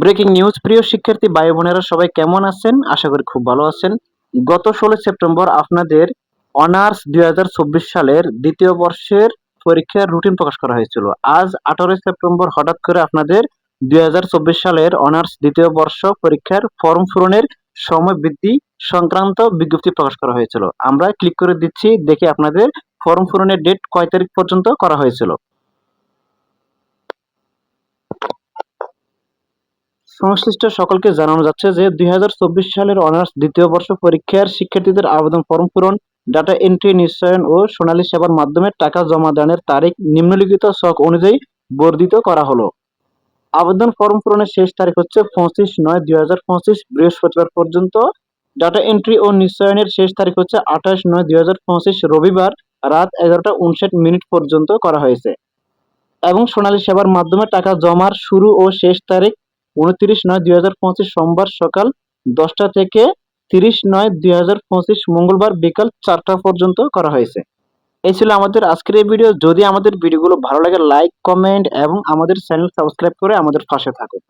Breaking news. প্রিয় শিক্ষার্থী ভাই বোনেরা সবাই কেমন আছেন? আশা করি খুব ভালো আছেন। গত 16 সেপ্টেম্বর আপনাদের অনার্স 2024 সালের দ্বিতীয় বর্ষের পরীক্ষার রুটিন প্রকাশ করা হয়েছিল। আজ 18 সেপ্টেম্বর হঠাৎ করে আপনাদের 2024 সালের অনার্স দ্বিতীয় বর্ষ পরীক্ষার ফর্ম পূরণের সময় বৃদ্ধি সংক্রান্ত বিজ্ঞপ্তি প্রকাশ করা হয়েছিল। আমরা ক্লিক করে দিচ্ছি, দেখি আপনাদের ফর্ম পূরণের ডেট কয় তারিখ পর্যন্ত করা হয়েছিল। সংশ্লিষ্ট সকলকে জানানো যাচ্ছে যে 2024 সালের অনার্স দ্বিতীয় বর্ষ পরীক্ষার শিক্ষার্থীদের আবেদন ফর্ম পূরণ, ডাটা এন্ট্রি নিশ্চয়ন ও সোনালী সেবার মাধ্যমে টাকা জমা দানের তারিখ নিম্নলিখিত ছক অনুযায়ী বর্ধিত করা হলো। আবেদন ফর্ম পূরণের শেষ তারিখ হচ্ছে 25/9/2025 বৃহস্পতিবার পর্যন্ত। ডাটা এন্ট্রি ও নিশ্চয়নের শেষ তারিখ হচ্ছে 28/9/2025 রবিবার রাত 11:59 পর্যন্ত করা হয়েছে এবং সোনালী সেবার মাধ্যমে টাকা জমার শুরু ও শেষ তারিখ 29/9/2025 সোমবার সকাল 10টা থেকে 30/9/2025 মঙ্গলবার বিকাল 4টা পর্যন্ত করা হয়েছে। এই ছিল আমাদের আজকের এই ভিডিও। যদি আমাদের ভিডিওগুলো ভালো লাগে লাইক, কমেন্ট এবং আমাদের চ্যানেল সাবস্ক্রাইব করে আমাদের পাশে থাকুন।